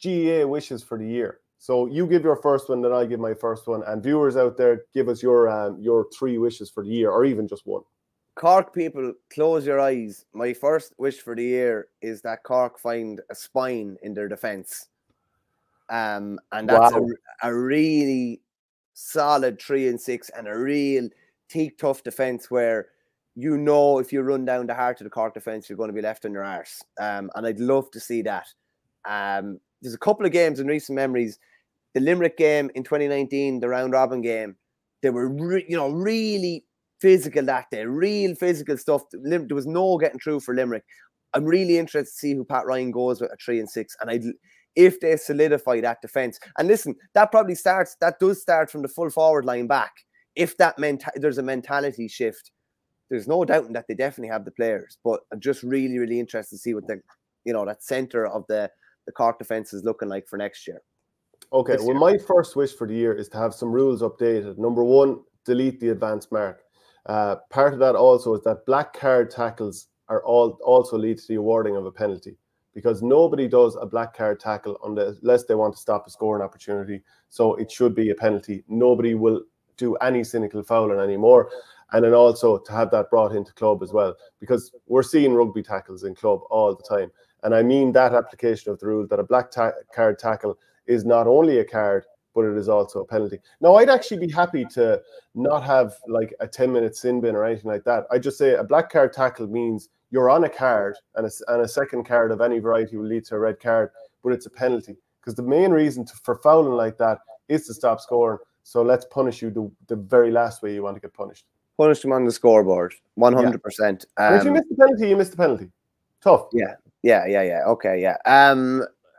GAA wishes for the year. So you give your first one, then I give my first one. And viewers out there, give us your 3 wishes for the year, or even just one. Cork people, close your eyes. My first wish for the year is that Cork find a spine in their defence. And that's a really solid 3 and 6 and a real teak tough defence where you know if you run down the heart of the Cork defence, you're going to be left on your arse. And I'd love to see that. There's a couple of games in recent memories. The Limerick game in 2019, the round robin game, they were really physical that day, real physical stuff. There was no getting through for Limerick. I'm really interested to see who Pat Ryan goes with a 3 and 6, and if they solidify that defence. And listen, that does start from the full forward line back. If there's a mentality shift, there's no doubting that they definitely have the players. But I'm just really, really interested to see what that centre of the Cork defence is looking like for next year. Okay, well, my first wish for the year is to have some rules updated. Number 1, delete the advanced mark. Part of that also is that black card tackles also lead to the awarding of a penalty, because nobody does a black card tackle unless they want to stop a scoring opportunity. So it should be a penalty. Nobody will do any cynical fouling anymore. And then also to have that brought into club as well, because we're seeing rugby tackles in club all the time. And I mean that application of the rule that a black card tackle is not only a card, but it is also a penalty. Now, I'd actually be happy to not have like a 10-minute sin bin or anything like that. I just say a black card tackle means you're on a card, and a second card of any variety will lead to a red card, but it's a penalty. Because the main reason for fouling like that is to stop scoring. So let's punish you the very last way you want to get punished. Punish them on the scoreboard, 100%. If you miss the penalty, you miss the penalty. Tough. Yeah. Okay, yeah.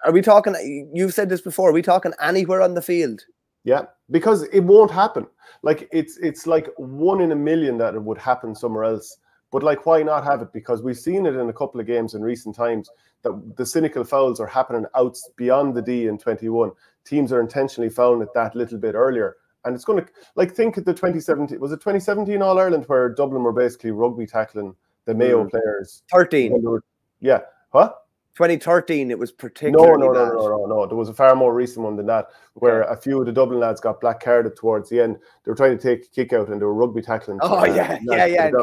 Are we talking, you've said this before, are we talking anywhere on the field? Yeah, because it won't happen. Like, it's like 1 in a million that it would happen somewhere else. But like, why not have it? Because we've seen it in a couple of games in recent times that the cynical fouls are happening out beyond the D in 21. Teams are intentionally fouling it that little bit earlier. And it's going to, like, think of the 2017, was it 2017 All-Ireland where Dublin were basically rugby tackling the Mayo players? 13. Yeah. What? 2013, it was particularly bad. No. There was a far more recent one than that, where a few of the Dublin lads got black carded towards the end. They were trying to take a kick out and they were rugby tackling. Oh, yeah.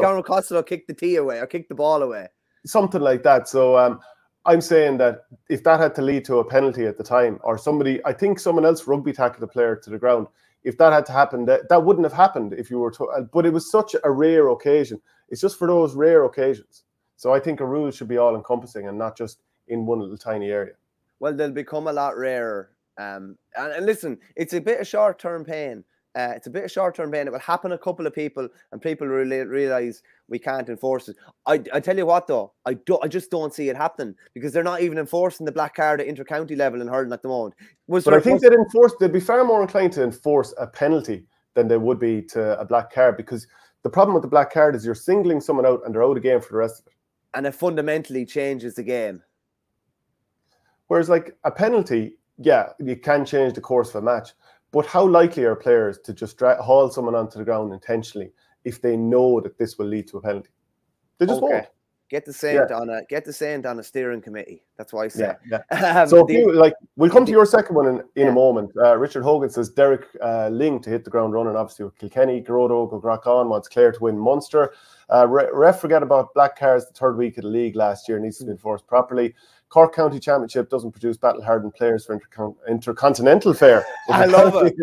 Conor Costello kicked the tee away or kicked the ball away. Something like that. So I'm saying that if that had to lead to a penalty at the time, or I think someone else rugby tackled a player to the ground, if that had to happen, that wouldn't have happened if you were to, but it was such a rare occasion. It's just for those rare occasions. So I think a rule should be all encompassing and not just in one little tiny area. Well, they'll become a lot rarer. And listen, it's a bit of short-term pain. It will happen to a couple of people, and people realize we can't enforce it. I tell you what, though, I just don't see it happening, because they're not even enforcing the black card at inter-county level in hurling at the moment. I think they'd be far more inclined to enforce a penalty than they would be to a black card, because the problem with the black card is you're singling someone out and they're out of the game for the rest of it. And it fundamentally changes the game. Whereas, like, a penalty, yeah, you can change the course of a match. But how likely are players to just haul someone onto the ground intentionally if they know that this will lead to a penalty? They just won't. Get the Saint on a steering committee. That's why I say. Yeah. So we'll come to your second one in a moment. Richard Hogan says Derek Ling to hit the ground running, obviously with Kilkenny. Garodo go crack on, wants Clare to win Munster. Ref forget about black cards the third week of the league last year, needs to be enforced properly. Cork County Championship doesn't produce battle-hardened players for intercontinental fare. I love it.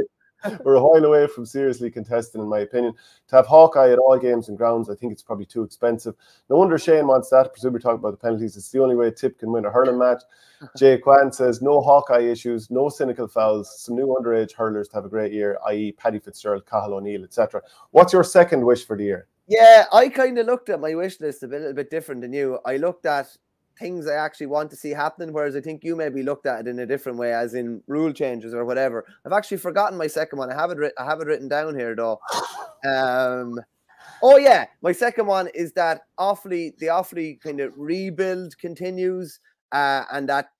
We're a while away from seriously contesting, in my opinion. To have Hawkeye at all games and grounds, I think it's probably too expensive. No wonder Shane wants that. Presumably talking about the penalties. It's the only way a tip can win a hurling match. Jay Kwan says, no Hawkeye issues, no cynical fouls, some new underage hurlers to have a great year, i.e. Paddy Fitzgerald, Cathal O'Neill, etc. What's your second wish for the year? Yeah, I kind of looked at my wish list a little bit different than you. I looked at things I actually want to see happening, whereas I think you maybe looked at it in a different way, as in rule changes or whatever. I've actually forgotten my second one. I have it written down here, though. Oh yeah, my second one is that the Offaly kind of rebuild continues, and that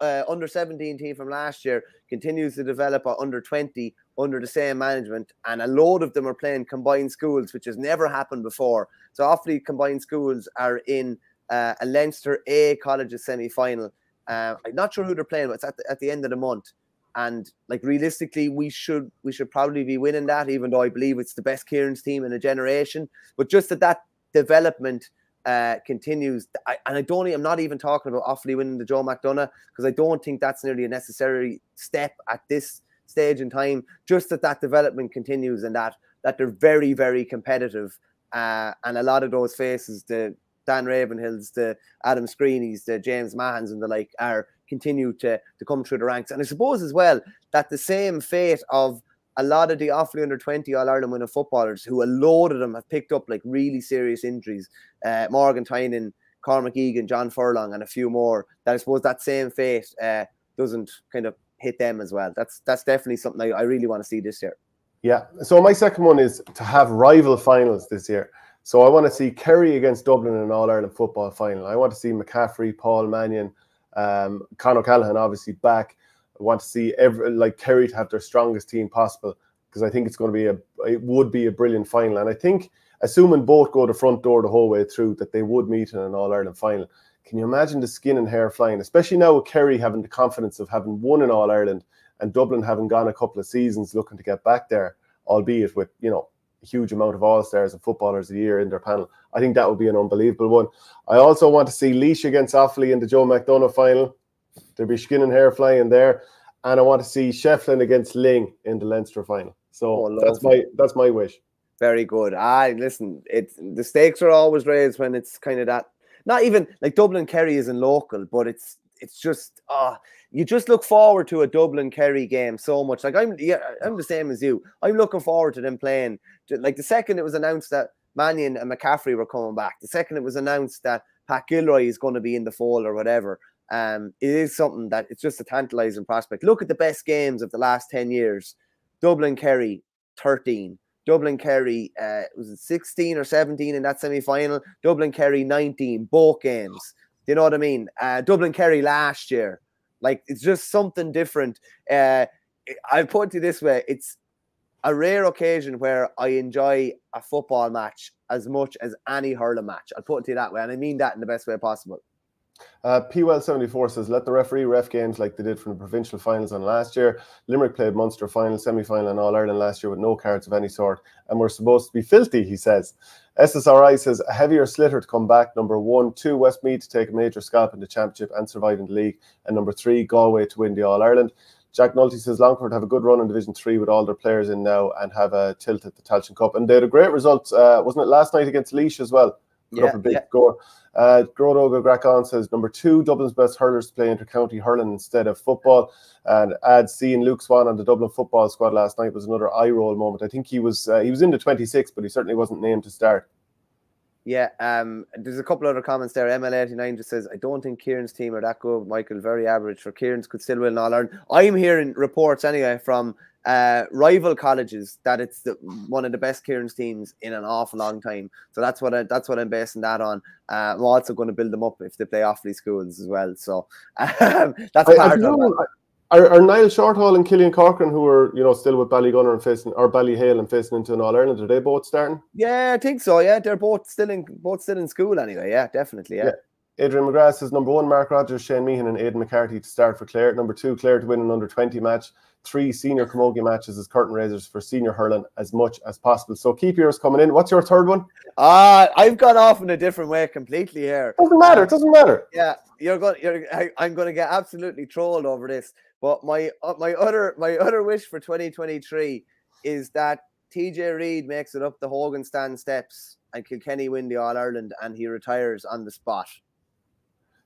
under 17 team from last year continues to develop a under 20 under the same management, and a load of them are playing combined schools, which has never happened before. So Offaly combined schools are in a Leinster A colleges semi-final, I'm not sure who they're playing, but it's at the end of the month. And like realistically, we should probably be winning that, even though I believe it's the best Kieran's team in a generation. But just that development continues. I'm not even talking about Offaly winning the Joe McDonagh, because I don't think that's nearly a necessary step at this stage in time. Just that development continues, and that they're very, very competitive. And a lot of those faces, the Dan Ravenhills, the Adam Screenys, the James Mahans and the like, are continue to come through the ranks. And I suppose as well that the same fate of a lot of the Offaly under-20 All-Ireland winning footballers, who a load of them have picked up like really serious injuries, Morgan Tynan, Cormac Egan, John Furlong and a few more, that I suppose that same fate doesn't kind of hit them as well. That's definitely something I really want to see this year. Yeah, so my second one is to have rival finals this year. So I want to see Kerry against Dublin in an All-Ireland football final. I want to see McCaffrey, Paul Mannion, Con O'Callaghan obviously back. I want to see Kerry to have their strongest team possible, because I think it would be a brilliant final. And I think, assuming both go the front door the whole way through, that they would meet in an All-Ireland final. Can you imagine the skin and hair flying, especially now with Kerry having the confidence of having won an All-Ireland and Dublin having gone a couple of seasons looking to get back there, albeit with, a huge amount of all-stars and footballers a year in their panel. I think that would be an unbelievable one. I also want to see Laois against Offaly in the Joe McDonagh final. There'll be skin and hair flying there. And I want to see Shefflin against Ling in the Leinster final. So that's my wish. Very good. Listen, the stakes are always raised when it's kind of that. Not even like Dublin Kerry isn't local, but it's just you just look forward to a Dublin Kerry game so much. Like I'm the same as you. I'm looking forward to them playing. Like the second it was announced that Mannion and McCaffrey were coming back, the second it was announced that Pat Gilroy is going to be in the fold or whatever, it is something that it's just a tantalising prospect. Look at the best games of the last 10 years. Dublin Kerry 13. Dublin Kerry was it 16 or 17 in that semi-final. Dublin Kerry 19, both games. You know what I mean? Dublin Kerry last year. Like, it's just something different. I'll put it this way. It's a rare occasion where I enjoy a football match as much as any hurling match. I'll put it that way. And I mean that in the best way possible. PWell74 says, let the referee ref games like they did from the provincial finals on last year. Limerick played Munster final, semi-final and All-Ireland last year with no cards of any sort, and we're supposed to be filthy, he says. SSRI says, a heavier Slitter to come back. Number 1, 2, Westmeath to take a major scalp in the championship and survive in the league. And number 3, Galway to win the All-Ireland. Jack Nulty says, Longford have a good run in Division 3 with all their players in now and have a tilt at the Tailteann Cup. And they had a great result, wasn't it, last night against Laois as well? Put up a big score. Grodoga Grackon says, number 2, Dublin's best hurlers to play inter-county hurling instead of football. And seeing Luke Swan on the Dublin football squad last night was another eye-roll moment. I think he was in the 26, but he certainly wasn't named to start. Yeah, there's a couple other comments there. ML89 just says, I don't think Kieran's team are that good, Michael. Very average. For Kieran's could still win All-Ireland. I'm hearing reports anyway from rival colleges that it's one of the best Kieran's teams in an awful long time. So that's what I'm basing that on. I'm also going to build them up if they play Offaly schools as well. So that's part of it. Are Niall Shorthall and Killian Corcoran, who are still with Ballygunner and facing, or Ballyhale and facing into an All Ireland, are they both starting? Yeah, I think so. Yeah, they're both still in school anyway. Yeah, definitely. Yeah. Adrian McGrath says, number 1, Mark Rogers, Shane Meehan and Aidan McCarthy to start for Clare. Number 2, Clare to win an under-20 match. 3 senior camogie matches as curtain raisers for senior hurling as much as possible. So keep yours coming in. What's your third one? I've gone off in a different way completely here. Doesn't matter. It doesn't matter. Yeah, I'm going to get absolutely trolled over this. But my other wish for 2023 is that TJ Reid makes it up the Hogan stand steps and Kilkenny win the All Ireland and he retires on the spot.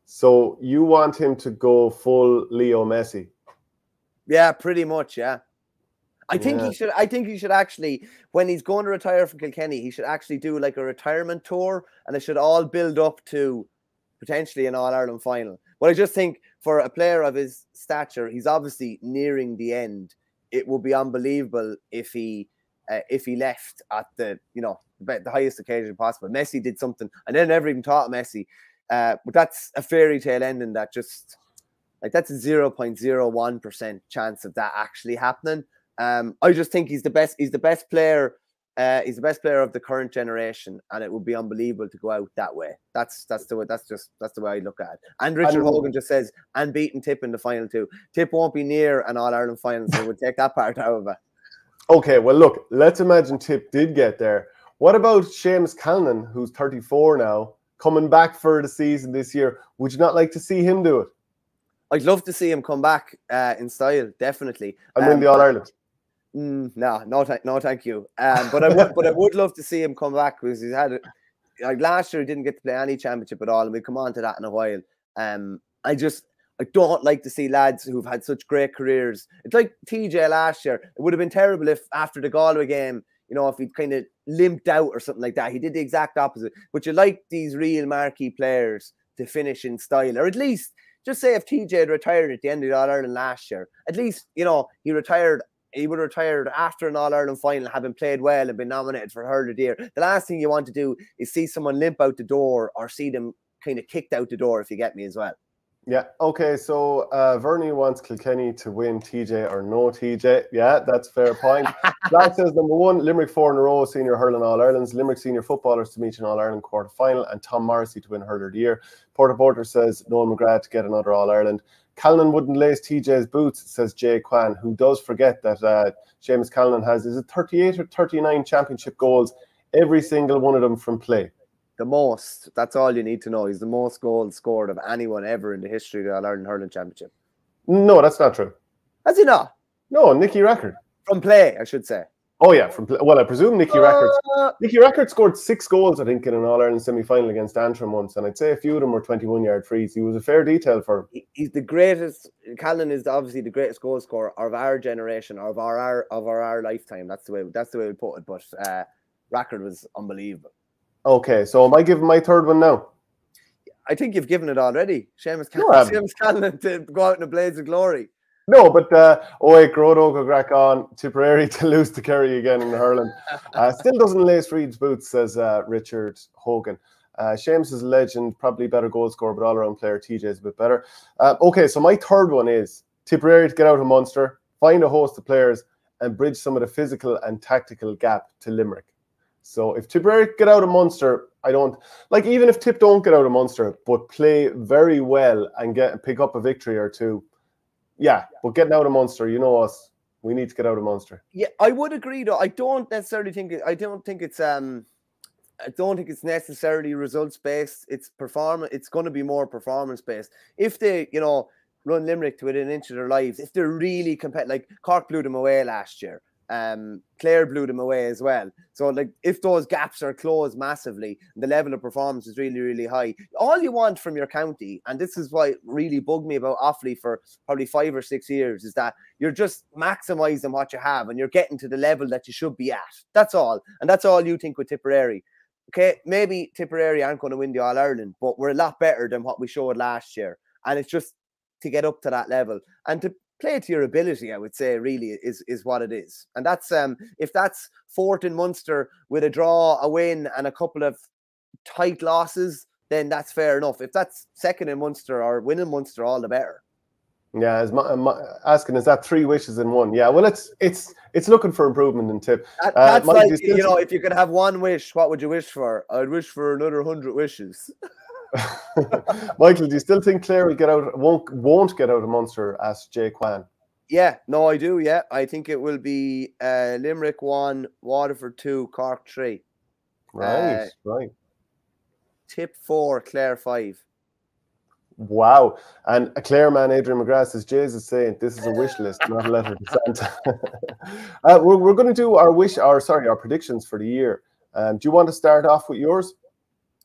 So you want him to go full Leo Messi? Yeah, pretty much. Yeah, I think he should. I think he should actually, when he's going to retire from Kilkenny, he should actually do like a retirement tour, and it should all build up to potentially an All Ireland final. But I just think for a player of his stature, he's obviously nearing the end. It would be unbelievable if he left at the highest occasion possible. Messi did something, and then never even thought of Messi. But that's a fairy tale ending that just that's a 0.01% chance of that actually happening. I just think he's the best player He's the best player of the current generation, and it would be unbelievable to go out that way. That's the way I look at it. And Richard Hogan just says, and beating Tip in the final too. Tip won't be near an All-Ireland final, so we'll take that part out of it. Okay, well, look, let's imagine Tip did get there. What about Seamus Callanan, who's 34 now, coming back for the season this year? Would you not like to see him do it? I'd love to see him come back in style, definitely. And win the All-Ireland. No, thank you. But I would love to see him come back, because he's had like last year he didn't get to play any championship at all, and we'll come on to that in a while. I don't like to see lads who've had such great careers. It's like TJ last year. It would have been terrible if after the Galway game, if he'd kind of limped out or something like that. He did the exact opposite. But you like these real marquee players to finish in style, or at least just say if TJ had retired at the end of the All-Ireland last year, at least he retired. He would have retired after an All-Ireland final, having played well and been nominated for Hurler of the Year. The last thing you want to do is see someone limp out the door, or see them kind of kicked out the door, if you get me as well. Yeah, okay, so Verney wants Kilkenny to win, TJ or no TJ. Yeah, that's a fair point. Black says, number one, Limerick 4 in a row, senior hurling All-Irelands. Limerick senior footballers to meet an All-Ireland quarter-final, and Tom Morrissey to win Hurler of the Year. Porter says, Noel McGrath to get another All-Ireland. Callanan wouldn't lace TJ's boots, says Jay Kwan, who does forget that Seamus Callanan has, is it 38 or 39 championship goals, every single one of them from play. The most. That's all you need to know. He's the most goals scored of anyone ever in the history of the All-Ireland Hurling Championship. No, that's not true. Has he not? No, Nicky Rackard. From play, I should say. Oh, yeah, from play. Well, I presume Nicky Rackard scored 6 goals, I think, in an All-Ireland semi-final against Antrim once, and I'd say a few of them were 21-yard frees. He was a fair detail for him. He's the greatest. Callanan is obviously the greatest goal scorer of our generation, or of our lifetime. That's the way we put it. But Rackard was unbelievable. Okay, so am I giving my third one now? I think you've given it already. Seamus Callanan to go out in a blaze of glory. No, but Grodo go crack on. Tipperary to lose to Kerry again in the hurling. Still doesn't lace Reed's boots, says Richard Hogan. Seamus is a legend, probably better goal scorer, but all-around player. TJ is a bit better. Okay, so my third one is Tipperary to get out of Munster, find a host of players, and bridge some of the physical and tactical gap to Limerick. So if Tipperary get out of Munster, I don't like, even if Tip don't get out of Munster, but play very well and pick up a victory or two. Yeah, but getting out of Munster, you know us, we need to get out of Munster. Yeah, I would agree though. I don't think it's necessarily results based. It's going to be more performance based. If they, run Limerick to within an inch of their lives, if they're really competitive, like Cork blew them away last year. Clare blew them away as well. So like, if those gaps are closed massively, the level of performance is really, really high. All you want from your county, and this is why it really bugged me about Offaly for probably 5 or 6 years, is that you're just maximising what you have and you're getting to the level that you should be at. That's all. And that's all you think with Tipperary. Okay, maybe Tipperary aren't going to win the All-Ireland, but we're a lot better than what we showed last year. And it's just to get up to that level and to play to your ability, I would say, really is what it is. And that's if that's 4th in Munster with a draw, a win, and a couple of tight losses, then that's fair enough. If that's 2nd in Munster or winning Munster, all the better. Yeah, asking, is that 3 wishes in one? Yeah, well, it's looking for improvement in Tip. That's like, if you could have one wish, what would you wish for? I'd wish for another 100 wishes. Michael, do you still think Clare will get out? Won't get out of Munster? Asked Jay Kwan. Yeah, no, I do. Yeah, I think it will be Limerick 1, Waterford 2, Cork 3. Right. Tip 4, Clare 5. Wow. And a Clare man, Adrian McGrath, says, Jays is saying this is a wish list, not a letter to Santa. We're going to do our predictions for the year. Do you want to start off with yours?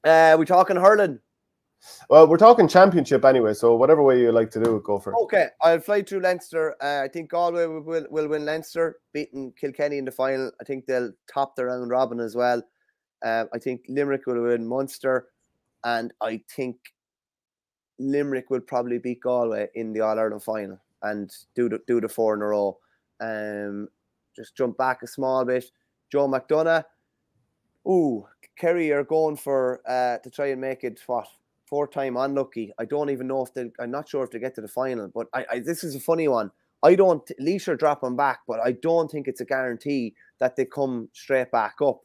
We talking hurling? Well, we're talking championship anyway, so whatever way you like to do it, go for it. Okay, I'll fly through Leinster. I think Galway will win Leinster, beating Kilkenny in the final. I think they'll top the round robin as well. I think Limerick will win Munster, and I think Limerick will probably beat Galway in the All-Ireland final and do the 4 in a row. Just jump back a small bit. Joe McDonough. Kerry are going for to try and make it 4-time unlucky. I don't even know if I'm not sure if they get to the final, but this is a funny one. I don't. Leash are dropping back, but I don't think it's a guarantee that they come straight back up.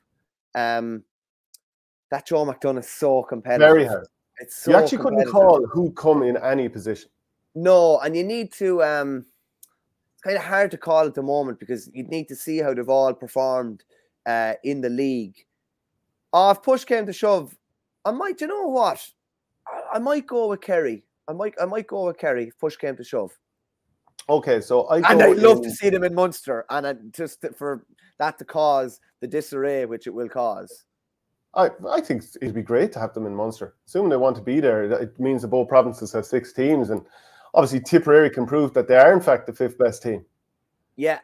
That Joe McDonagh is so competitive. Very hard. It's so you actually couldn't call who come in any position. No, and you need to. It's kind of hard to call at the moment because you'd need to see how they've all performed in the league. If push came to shove, I might. You know what? I might go with Kerry. I might go with Kerry if push came to shove. Okay, so I'd love to see them in Munster, and just for that to cause the disarray which it will cause. I think it'd be great to have them in Munster. Assuming they want to be there, it means that both provinces have 6 teams, and obviously Tipperary can prove that they are in fact the 5th best team. Yeah.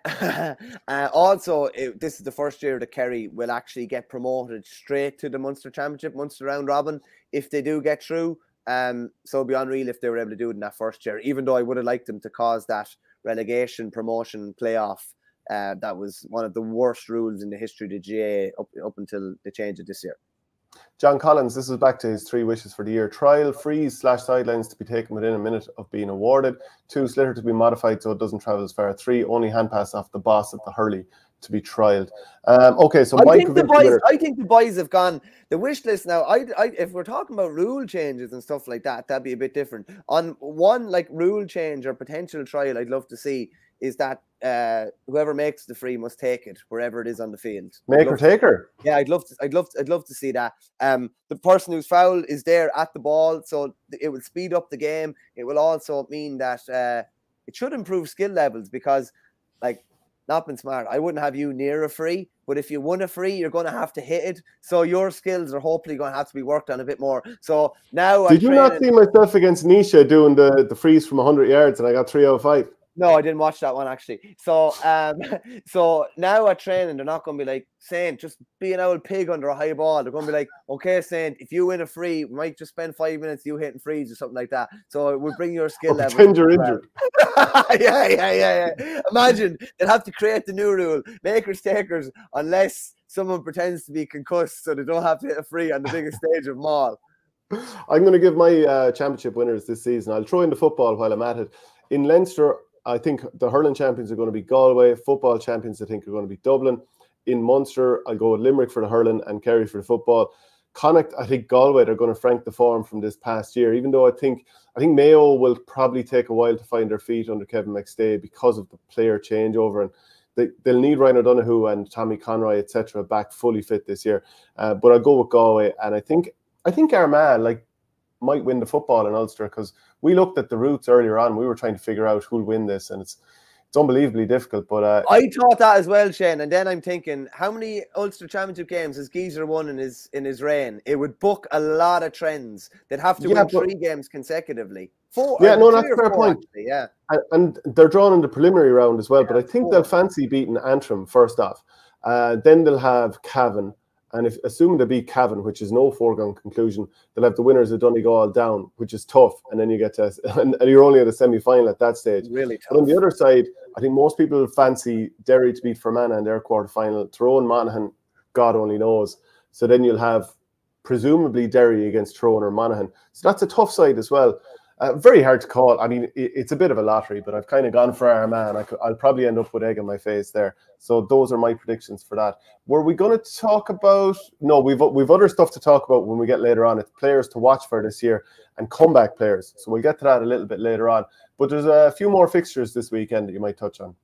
Also, this is the first year that Kerry will actually get promoted straight to the Munster Championship, Munster round robin, if they do get through. So it'd be unreal if they were able to do it in that first year, even though I would have liked them to cause that relegation promotion playoff. That was one of the worst rules in the history of the GAA up until the change of this year. John Collins, this is back to his 3 wishes for the year. Trial, freeze, / sidelines to be taken within a minute of being awarded. 2, sliotar to be modified so it doesn't travel as far. 3, only hand pass off the boss of the hurley to be trialled. Okay, so I think the boys have gone the wish list now. If we're talking about rule changes and stuff like that, that'd be a bit different. On one like rule change or potential trial, I'd love to see is that whoever makes the free must take it wherever it is on the field. Make or taker. Yeah, I'd love to see that. The person who's fouled is there at the ball, so it will speed up the game. It will also mean that it should improve skill levels because, like, not been smart, I wouldn't have you near a free, but if you won a free, you're going to have to hit it. So your skills are hopefully going to have to be worked on a bit more. So now, did you not see myself against Nisha doing the freeze from 100 yards and I got 3 out of 5? No, I didn't watch that one actually. So, so now at training, they're not going to be like, Saint, just be an old pig under a high ball. They're going to be like, okay, Saint, if you win a free, we might just spend 5 minutes you hitting frees or something like that. So it will bring your skill level. Pretend you're injured. Yeah. Imagine they'll have to create the new rule: makers takers, unless someone pretends to be concussed, so they don't have to hit a free on the biggest stage of them all. I'm going to give my championship winners this season. I'll throw in the football while I'm at it. In Leinster, I think the hurling champions are going to be Galway. Football champions, I think, are going to be Dublin. In Munster, I'll go with Limerick for the hurling and Kerry for the football. Connacht, I think Galway are going to frank the form from this past year, even though I think Mayo will probably take a while to find their feet under Kevin McStay because of the player changeover, and they'll need Ryan O'Donoghue and Tommy Conroy, etc., back fully fit this year. But I'll go with Galway, and I think Armagh might win the football in Ulster, because we looked at the routes earlier on. We were trying to figure out who'll win this, and it's unbelievably difficult. But I thought that as well, Shane. And then I'm thinking, how many Ulster Championship games has Geezer won in his reign? It would book a lot of trends. They'd have to win 3 games consecutively. 4. Yeah, no, that's a fair point. Actually, yeah, and they're drawn in the preliminary round as well. Yeah, but I think they'll fancy beating Antrim first off. Then they'll have Cavan. And assuming they beat Cavan, which is no foregone conclusion, they'll have the winners of Donegal down, which is tough. And then you get to, and you're only at a semi-final at that stage. Really tough. But on the other side, I think most people fancy Derry to beat Fermanagh in their quarter-final. Tyrone, Monaghan, God only knows. So then you'll have presumably Derry against Tyrone or Monaghan. So that's a tough side as well. Very hard to call. I mean, it's a bit of a lottery, but I've kind of gone for Armagh. I'll probably end up with egg on my face there. So those are my predictions for that. Were we going to talk about? No, we've other stuff to talk about when we get later on. It's players to watch for this year and comeback players. So we'll get to that a little bit later on. But there's a few more fixtures this weekend that you might touch on.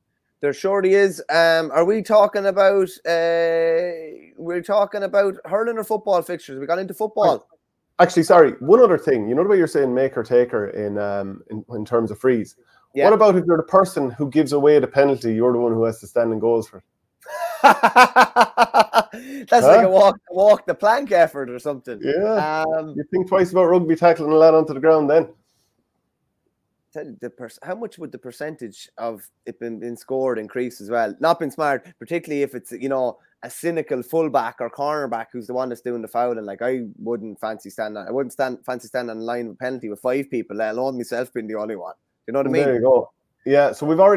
There surely is. Are we talking about? We're talking about hurling or football fixtures? We got into football. Actually, sorry. One other thing. You know the way you're saying make or taker in terms of freeze. Yeah. What about if you're the person who gives away the penalty? You're the one who has to stand in goals for it. That's like a walk the plank effort or something. Yeah. You think twice about rugby tackling a lad onto the ground then. How much would the percentage of it been scored increase as well? Not been smart, particularly if it's, you know, a cynical fullback or cornerback who's the one that's doing the fouling. Like, I wouldn't fancy standing on the line with penalty with 5 people, let alone myself being the only one. You know what I mean? There you go. Yeah, so we've already